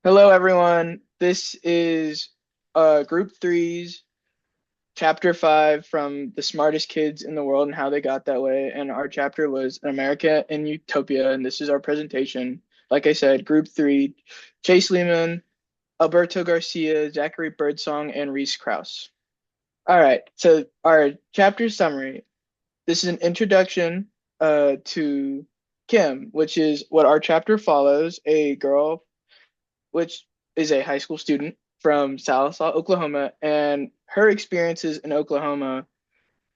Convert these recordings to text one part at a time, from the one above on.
Hello, everyone. This is Group Three's Chapter 5 from The Smartest Kids in the World and How They Got That Way. And our chapter was America in Utopia. And this is our presentation. Like I said, Group 3, Chase Lehman, Alberto Garcia, Zachary Birdsong, and Reese Krause. All right. So, our chapter summary. This is an introduction to Kim, which is what our chapter follows, a girl which is a high school student from Sallisaw, Oklahoma, and her experiences in Oklahoma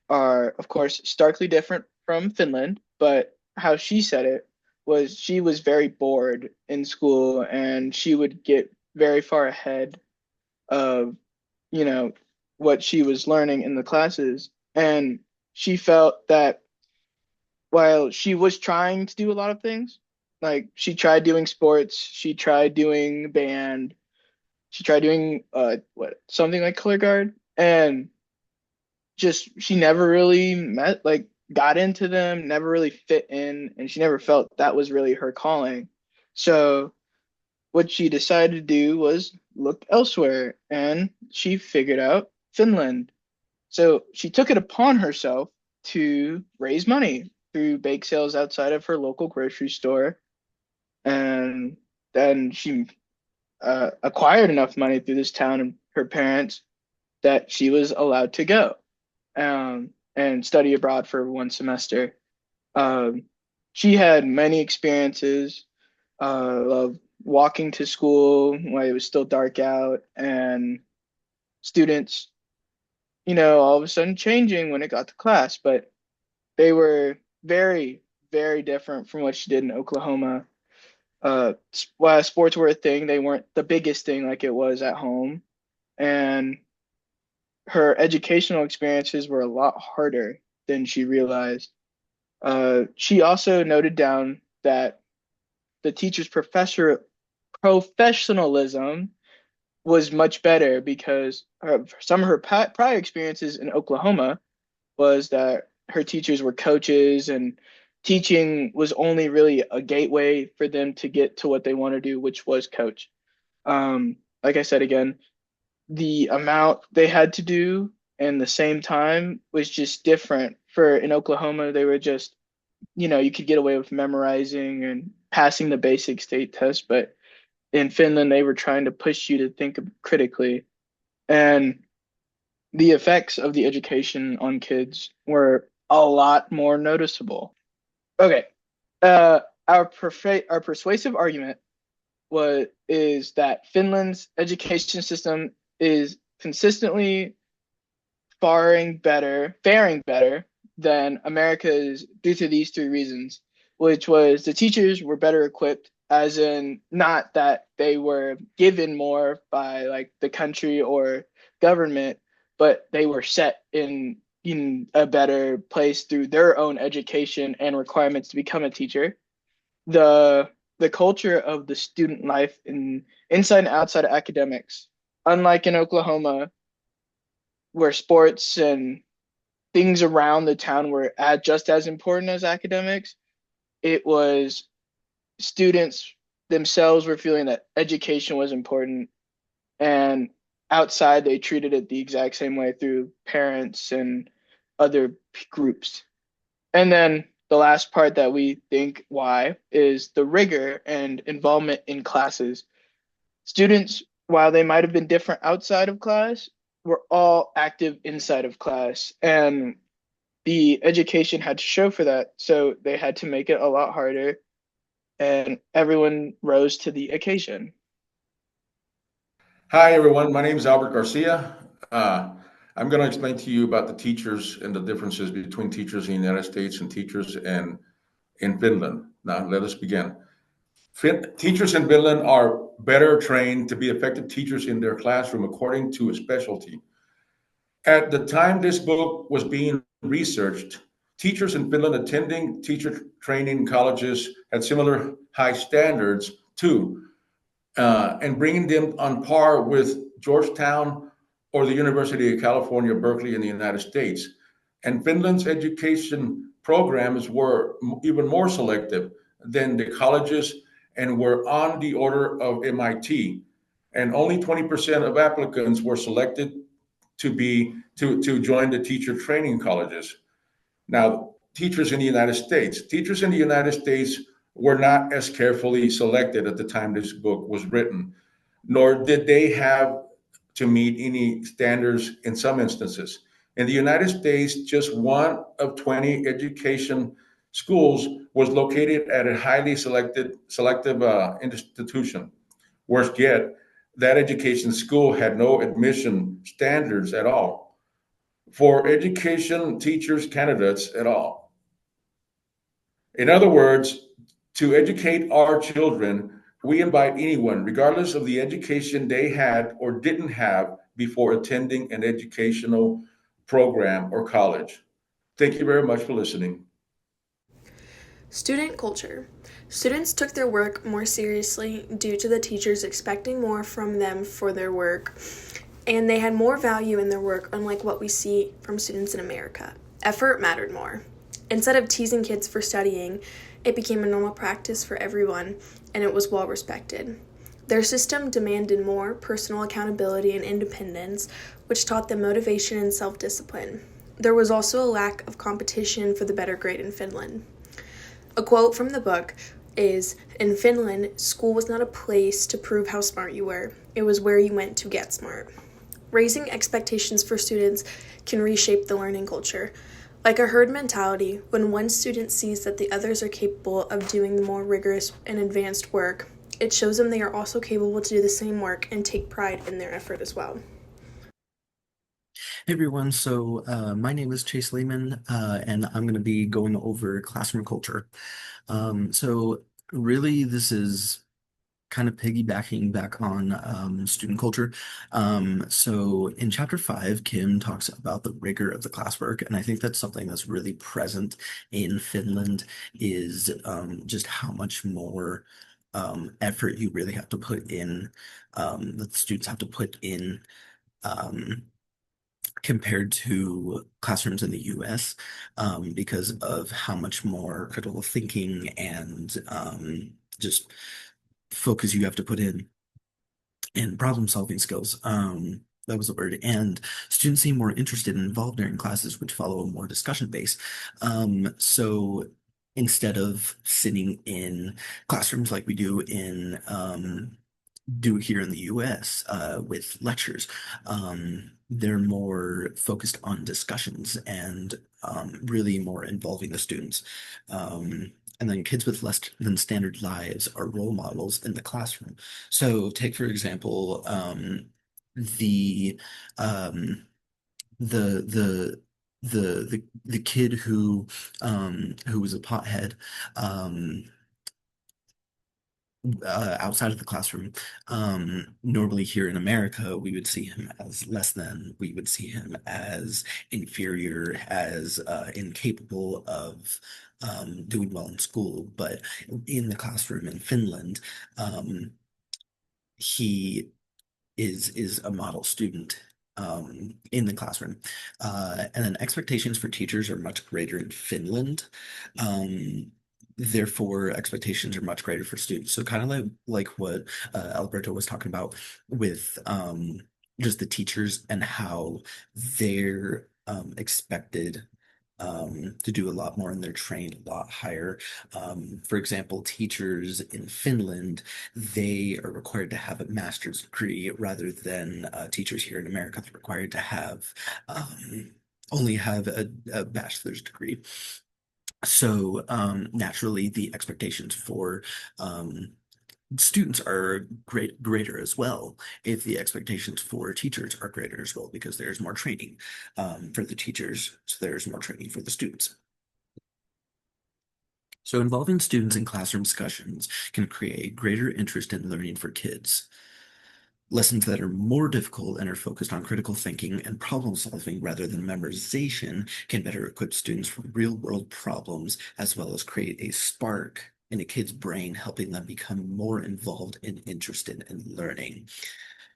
are, of course, starkly different from Finland. But how she said it was she was very bored in school and she would get very far ahead of, you know, what she was learning in the classes. And she felt that while she was trying to do a lot of things, like she tried doing sports, she tried doing band, she tried doing what something like color guard, and just she never really got into them, never really fit in, and she never felt that was really her calling. So what she decided to do was look elsewhere, and she figured out Finland. So she took it upon herself to raise money through bake sales outside of her local grocery store, and then she acquired enough money through this town and her parents that she was allowed to go and study abroad for 1 semester. Um, she had many experiences of walking to school while it was still dark out, and students, all of a sudden changing when it got to class, but they were very, very different from what she did in Oklahoma. While sports were a thing, they weren't the biggest thing like it was at home. And her educational experiences were a lot harder than she realized. She also noted down that the teacher's professionalism was much better because some of her prior experiences in Oklahoma was that her teachers were coaches and teaching was only really a gateway for them to get to what they want to do, which was coach. Like I said again, the amount they had to do and the same time was just different. For in Oklahoma, they were just, you could get away with memorizing and passing the basic state test, but in Finland, they were trying to push you to think critically. And the effects of the education on kids were a lot more noticeable. Okay. Our persuasive argument is that Finland's education system is consistently faring better than America's due to these three reasons, which was the teachers were better equipped, as in not that they were given more by like the country or government, but they were set in a better place through their own education and requirements to become a teacher. The culture of the student life inside and outside of academics, unlike in Oklahoma, where sports and things around the town were just as important as academics, it was students themselves were feeling that education was important, and outside they treated it the exact same way through parents and other groups. And then the last part that we think why is the rigor and involvement in classes. Students, while they might have been different outside of class, were all active inside of class. And the education had to show for that. So they had to make it a lot harder, and everyone rose to the occasion. Hi, everyone. My name is Albert Garcia. I'm going to explain to you about the teachers and the differences between teachers in the United States and teachers in Finland. Now, let us begin. Teachers in Finland are better trained to be effective teachers in their classroom according to a specialty. At the time this book was being researched, teachers in Finland attending teacher training colleges had similar high standards too, and bringing them on par with Georgetown or the University of California, Berkeley in the United States. And Finland's education programs were even more selective than the colleges and were on the order of MIT, and only 20% of applicants were selected to join the teacher training colleges. Now, teachers in the United States were not as carefully selected at the time this book was written, nor did they have to meet any standards in some instances. In the United States, just one of 20 education schools was located at a highly selective institution. Worse yet, that education school had no admission standards at all for education teachers candidates at all. In other words, to educate our children, we invite anyone, regardless of the education they had or didn't have before attending an educational program or college. Thank you very much for listening. Student culture. Students took their work more seriously due to the teachers expecting more from them for their work, and they had more value in their work, unlike what we see from students in America. Effort mattered more. Instead of teasing kids for studying, it became a normal practice for everyone, and it was well respected. Their system demanded more personal accountability and independence, which taught them motivation and self discipline. There was also a lack of competition for the better grade in Finland. A quote from the book is, "In Finland, school was not a place to prove how smart you were. It was where you went to get smart." Raising expectations for students can reshape the learning culture. Like a herd mentality, when one student sees that the others are capable of doing the more rigorous and advanced work, it shows them they are also capable to do the same work and take pride in their effort as well. Hey everyone, my name is Chase Lehman, and I'm going to be going over classroom culture. Really, this is kind of piggybacking back on student culture. In chapter 5, Kim talks about the rigor of the classwork, and I think that's something that's really present in Finland is just how much more effort you really have to put in, that the students have to put in. Compared to classrooms in the US, because of how much more critical thinking and just focus you have to put in and problem solving skills. That was the word. And students seem more interested and involved during classes, which follow a more discussion base. So instead of sitting in classrooms like we do here in the US with lectures. They're more focused on discussions and really more involving the students. And then kids with less than standard lives are role models in the classroom. So take, for example, the um, the the kid who was a pothead outside of the classroom. Normally here in America, we would see him as less than, we would see him as inferior, as incapable of doing well in school. But in the classroom in Finland, he is a model student in the classroom. And then expectations for teachers are much greater in Finland. Therefore, expectations are much greater for students. So kind of like what Alberto was talking about with just the teachers and how they're expected to do a lot more and they're trained a lot higher. For example, teachers in Finland, they are required to have a master's degree rather than teachers here in America are required to have only have a bachelor's degree. So naturally, the expectations for students are greater as well if the expectations for teachers are greater as well because there's more training for the teachers, so there's more training for the students. So involving students in classroom discussions can create greater interest in learning for kids. Lessons that are more difficult and are focused on critical thinking and problem solving rather than memorization can better equip students for real world problems as well as create a spark in a kid's brain, helping them become more involved and interested in learning.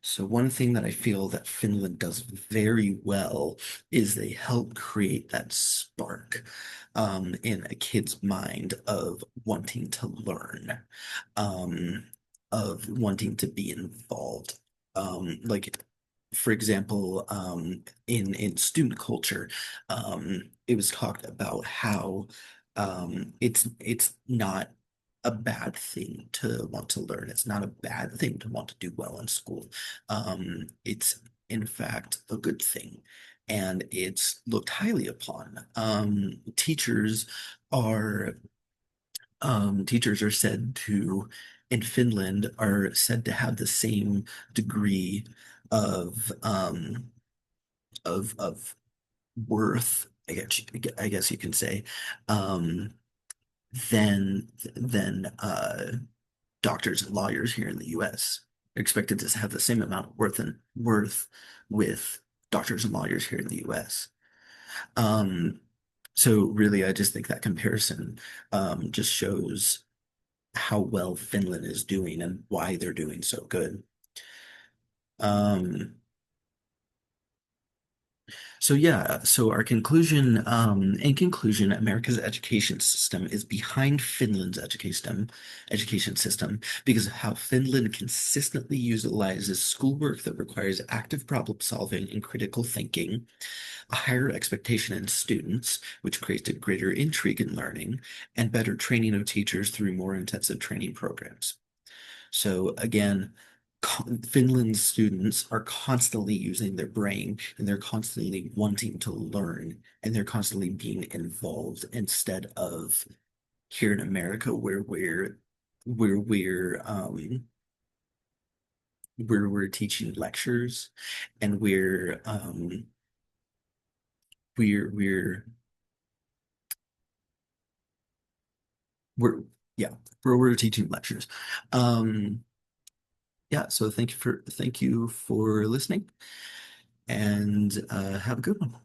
So one thing that I feel that Finland does very well is they help create that spark in a kid's mind of wanting to learn, um, of wanting to be involved. Like for example, in student culture, it was talked about how it's not a bad thing to want to learn. It's not a bad thing to want to do well in school. It's in fact a good thing, and it's looked highly upon. Are teachers are said to, in Finland, are said to have the same degree of of worth, I guess you can say, um, than doctors and lawyers here in the U.S. Are expected to have the same amount of worth with doctors and lawyers here in the U.S. Um, so really, I just think that comparison just shows how well Finland is doing and why they're doing so good. Um, so yeah, so our conclusion, in conclusion, America's education system is behind Finland's education system because of how Finland consistently utilizes schoolwork that requires active problem solving and critical thinking, a higher expectation in students, which creates a greater intrigue in learning, and better training of teachers through more intensive training programs. So again, Finland's students are constantly using their brain and they're constantly wanting to learn and they're constantly being involved instead of here in America where we're teaching lectures and we're we're yeah, we're teaching lectures. Um yeah, so thank you for listening and have a good one.